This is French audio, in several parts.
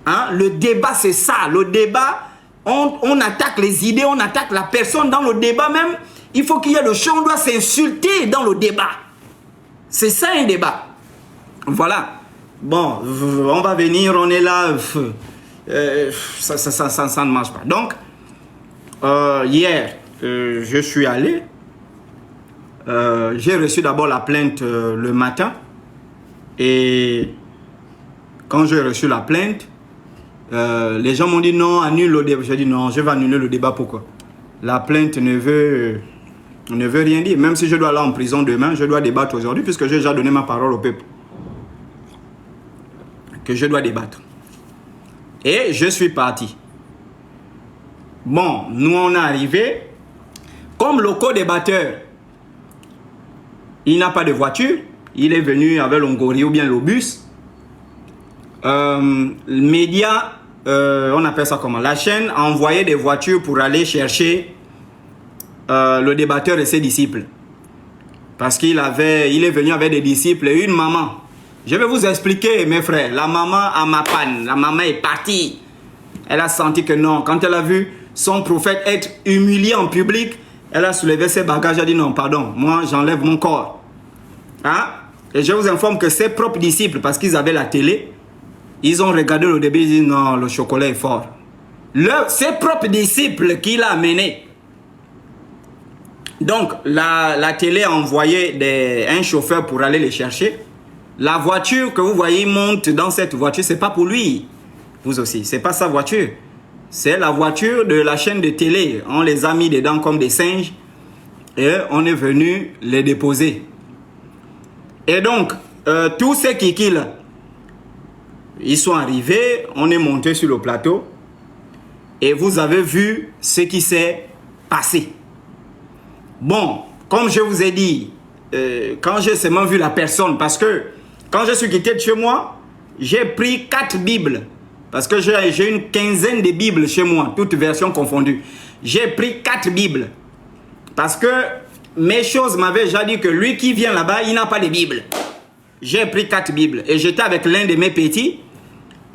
Hein? Le débat, c'est ça. Le débat, on attaque les idées, on attaque la personne dans le débat même. Il faut qu'il y ait le choix, on doit s'insulter dans le débat. C'est ça un débat. Voilà. Bon, on va venir, on est là. Ça ne marche pas. Donc, hier, je suis allé. J'ai reçu d'abord la plainte le matin. Et quand j'ai reçu la plainte, les gens m'ont dit non, annule le débat. J'ai dit non, je vais annuler le débat. Pourquoi? La plainte ne veut rien dire. Même si je dois aller en prison demain, je dois débattre aujourd'hui puisque j'ai déjà donné ma parole au peuple. Que je dois débattre. Et je suis parti. Bon, nous on est arrivé. Comme le co-débatteur, il n'a pas de voiture. Il est venu avec l'Ongori ou bien le bus. Le média, on appelle ça comment? La chaîne a envoyé des voitures pour aller chercher le débatteur et ses disciples. Parce qu'il est venu avec des disciples et une maman. Je vais vous expliquer, mes frères. La maman a ma panne. La maman est partie. Elle a senti que non. Quand elle a vu son prophète être humilié en public, elle a soulevé ses bagages. Elle a dit non, pardon, moi j'enlève mon corps. Hein? Et je vous informe que ses propres disciples, parce qu'ils avaient la télé, ils ont regardé le début, ils disent non, le chocolat est fort. Ses propres disciples qu'il a amenés. Donc, la télé a envoyé un chauffeur pour aller les chercher. La voiture que vous voyez monte dans cette voiture, c'est pas pour lui. Vous aussi, c'est pas sa voiture. C'est la voiture de la chaîne de télé. On les a mis dedans comme des singes et on est venu les déposer. Et donc, tous ces kikis là, ils sont arrivés, on est monté sur le plateau et vous avez vu ce qui s'est passé. Bon, comme je vous ai dit, quand j'ai seulement vu la personne, parce que quand je suis quitté de chez moi, j'ai pris 4 Bibles. Parce que j'ai une quinzaine de Bibles chez moi, toutes versions confondues. J'ai pris 4 Bibles. Parce que mes choses m'avaient déjà dit que lui qui vient là-bas, il n'a pas de Bible. J'ai pris 4 Bibles. Et j'étais avec l'un de mes petits.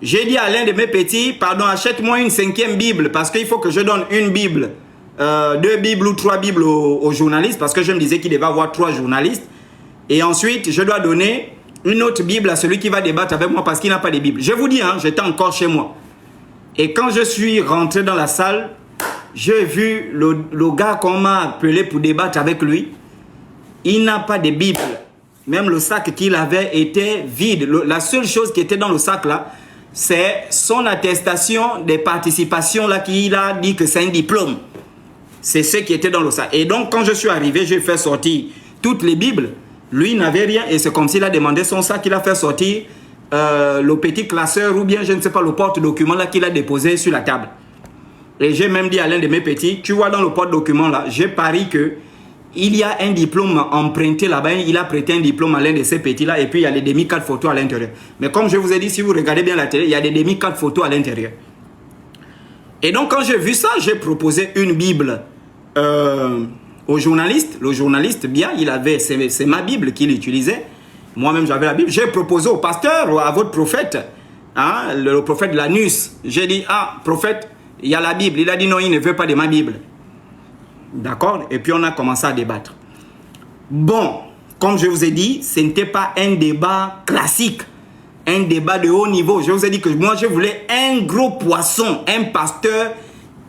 J'ai dit à l'un de mes petits, pardon, achète-moi une 5e Bible. Parce qu'il faut que je donne une Bible, 2 Bibles ou 3 Bibles aux journalistes. Parce que je me disais qu'il devait avoir 3 journalistes. Et ensuite, je dois donner une autre Bible à celui qui va débattre avec moi parce qu'il n'a pas de Bible. Je vous dis, hein, j'étais encore chez moi. Et quand je suis rentré dans la salle, j'ai vu le gars qu'on m'a appelé pour débattre avec lui. Il n'a pas de Bible. Même le sac qu'il avait était vide. La seule chose qui était dans le sac là, c'est son attestation des participations là qu'il a dit que c'est un diplôme. C'est ce qui était dans le sac. Et donc quand je suis arrivé, j'ai fait sortir toutes les Bibles. Lui n'avait rien et c'est comme s'il a demandé son sac, il a fait sortir le petit classeur ou bien je ne sais pas le porte-document là qu'il a déposé sur la table. Et j'ai même dit à l'un de mes petits, tu vois dans le porte-document là, j'ai pari que il y a un diplôme emprunté là-bas, il a prêté un diplôme à l'un de ces petits là et puis il y a les demi-4 photos à l'intérieur. Mais comme je vous ai dit, si vous regardez bien la télé, il y a des demi-4 photos à l'intérieur. Et donc quand j'ai vu ça, j'ai proposé une Bible au journaliste. Le journaliste, bien, c'est ma Bible qu'il utilisait. Moi-même, j'avais la Bible. J'ai proposé au pasteur, à votre prophète, hein, le prophète Lanus. J'ai dit, ah, prophète, il y a la Bible. Il a dit, non, il ne veut pas de ma Bible. D'accord? Et puis, on a commencé à débattre. Bon, comme je vous ai dit, ce n'était pas un débat classique. Un débat de haut niveau. Je vous ai dit que moi, je voulais un gros poisson, un pasteur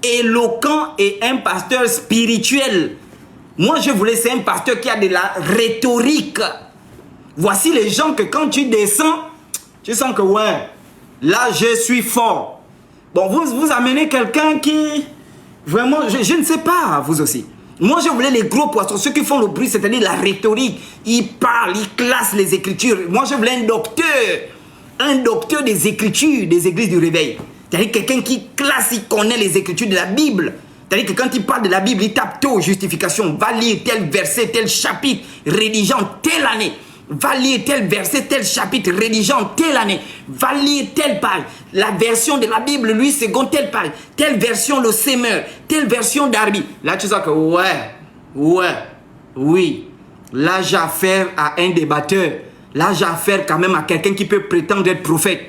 éloquent et un pasteur spirituel. Moi, je voulais, c'est un pasteur qui a de la rhétorique. Voici les gens que quand tu descends, tu sens que ouais, là, je suis fort. Bon, vous amenez quelqu'un qui, vraiment, je ne sais pas, vous aussi. Moi, je voulais les gros poissons, ceux qui font le bruit, c'est-à-dire la rhétorique. Ils parlent, ils classent les écritures. Moi, je voulais un docteur des écritures des églises du réveil. C'est-à-dire quelqu'un qui classe, il connaît les écritures de la Bible. C'est-à-dire que quand il parle de la Bible, il tape tôt justification. Va lire tel verset, tel chapitre, rédigeant telle année. Va lire tel verset, tel chapitre, rédigeant telle année. Va lire telle page. La version de la Bible, lui, seconde telle page. Telle version, le semeur. Telle version d'Arbi. Là, tu sens que oui. Là, j'ai affaire à un débatteur. Là, j'ai affaire quand même à quelqu'un qui peut prétendre être prophète.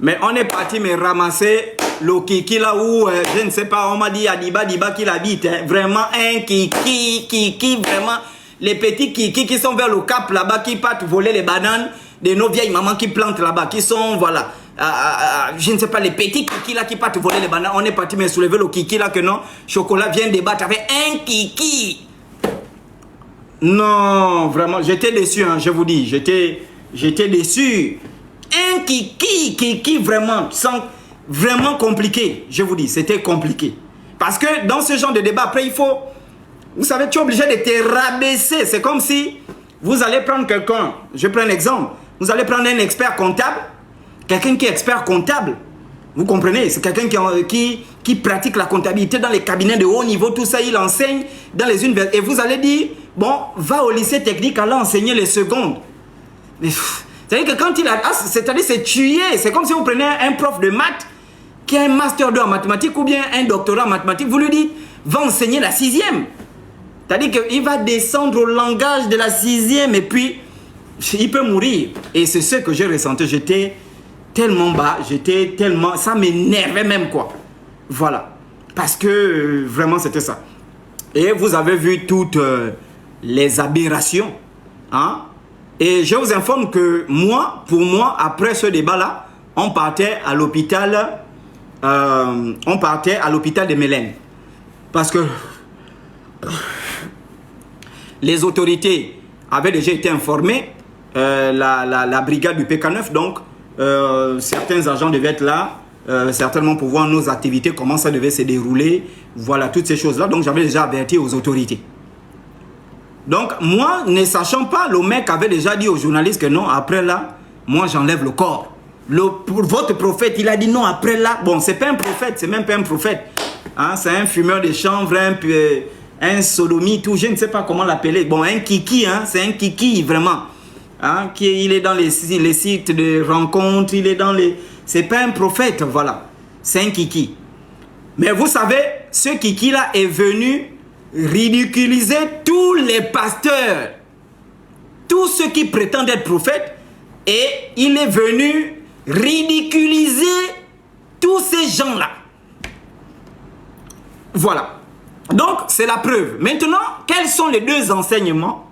Mais on est parti me ramasser le kiki là où, je ne sais pas, on m'a dit à Diba qu'il habite. Hein. Vraiment un kiki, vraiment. Les petits kiki qui sont vers le cap là-bas, qui partent voler les bananes de nos vieilles mamans qui plantent là-bas, qui sont, voilà, je ne sais pas, les petits kiki là qui partent voler les bananes. On est parti me soulever le kiki là que non, Chocolat vient débattre avec un kiki. Non, vraiment, j'étais déçu, hein, je vous dis, j'étais déçu. Un kiki, vraiment, vraiment compliqué, je vous dis, c'était compliqué. Parce que dans ce genre de débat, après, il faut, vous savez, tu es obligé de te rabaisser. C'est comme si vous allez prendre quelqu'un, je prends un exemple, vous allez prendre un expert comptable, quelqu'un qui est expert comptable, vous comprenez, c'est quelqu'un qui pratique la comptabilité dans les cabinets de haut niveau, tout ça, il enseigne dans les universités. Et vous allez dire, bon, va au lycée technique, allez enseigner les secondes. Mais c'est-à-dire que quand il a... c'est-à-dire c'est tué. C'est comme si vous prenez un prof de maths qui a un master 2 en mathématiques ou bien un doctorat en mathématiques, vous lui dites, va enseigner la 6e. C'est-à-dire qu'il va descendre au langage de la 6e et puis il peut mourir. Et c'est ce que j'ai ressenti. J'étais tellement bas, j'étais tellement... Ça m'énervait même, quoi. Voilà. Parce que vraiment, c'était ça. Et vous avez vu toutes les aberrations. Hein? Et je vous informe que moi, pour moi, après ce débat-là, on partait à l'hôpital de Mélène. Parce que les autorités avaient déjà été informées, la brigade du PK9, donc certains agents devaient être là, certainement pour voir nos activités, comment ça devait se dérouler, voilà, toutes ces choses-là. Donc j'avais déjà averti aux autorités. Donc moi, ne sachant pas, le mec avait déjà dit aux journalistes que non, après là, moi j'enlève le corps. Votre prophète, il a dit non, après là, bon, c'est pas un prophète, c'est même pas un prophète. Hein, c'est un fumeur de chanvre, un sodomite, ou je ne sais pas comment l'appeler. Bon, un kiki, hein, c'est un kiki, vraiment. Hein, il est dans les sites de rencontres, il est dans les... C'est pas un prophète, voilà. C'est un kiki. Mais vous savez, ce kiki-là est venu ridiculiser tous les pasteurs, tous ceux qui prétendent être prophètes, et il est venu ridiculiser tous ces gens-là. Voilà. Donc, c'est la preuve. Maintenant, quels sont les deux enseignements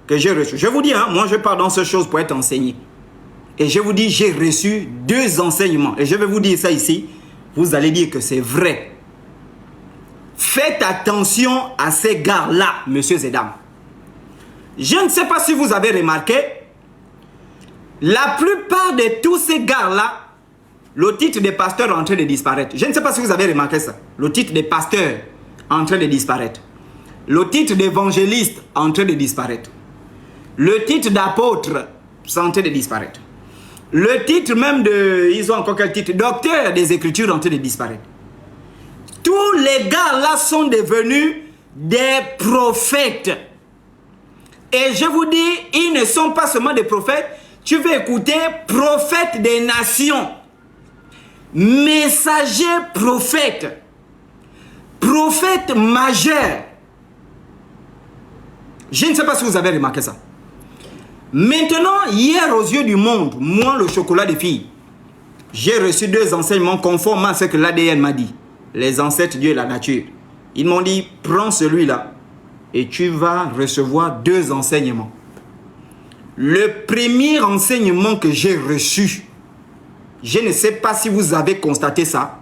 que j'ai reçus? Je vous dis, hein, moi je pars dans ces choses pour être enseigné. Et je vous dis, j'ai reçu deux enseignements. Et je vais vous dire ça ici. Vous allez dire que c'est vrai. Faites attention à ces gars-là, messieurs et dames. Je ne sais pas si vous avez remarqué, la plupart de tous ces gars-là, le titre de pasteur est en train de disparaître. Je ne sais pas si vous avez remarqué ça. Le titre de pasteur est en train de disparaître. Le titre d'évangéliste est en train de disparaître. Le titre d'apôtre est en train de disparaître. Le titre même de... Ils ont encore quel titre? Docteur des Écritures est en train de disparaître. Tous les gars là sont devenus des prophètes. Et je vous dis, ils ne sont pas seulement des prophètes. Tu veux écouter prophètes des nations. Messager prophète. Prophète majeur. Je ne sais pas si vous avez remarqué ça. Maintenant, hier aux yeux du monde, moi le chocolat des filles, j'ai reçu deux enseignements conformes à ce que l'ADN m'a dit. Les ancêtres, Dieu et la nature. Ils m'ont dit, prends celui-là et tu vas recevoir deux enseignements. Le premier enseignement que j'ai reçu, je ne sais pas si vous avez constaté ça,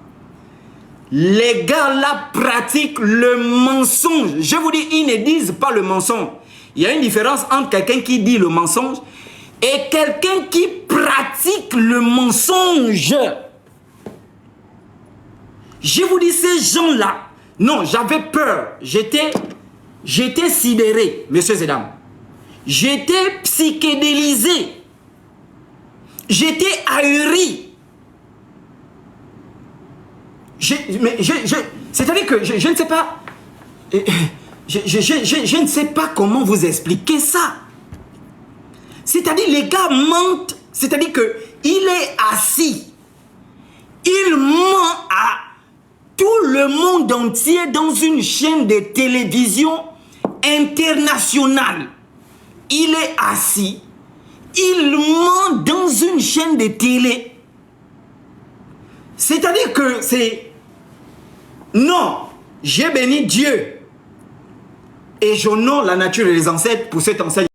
les gars là pratiquent le mensonge. Je vous dis, ils ne disent pas le mensonge. Il y a une différence entre quelqu'un qui dit le mensonge et quelqu'un qui pratique le mensonge. Je vous dis, ces gens-là, non, j'avais peur. J'étais sidéré, messieurs et dames. J'étais psychédélisé. J'étais ahuri. C'est-à-dire que je ne sais pas... Je ne sais pas comment vous expliquer ça. C'est-à-dire les gars mentent. C'est-à-dire qu'il est assis. Il ment à tout le monde entier dans une chaîne de télévision internationale. Il est assis. Il ment dans une chaîne de télé. C'est-à-dire que c'est... Non, j'ai béni Dieu. Et j'honore la nature et les ancêtres pour cet enseignement.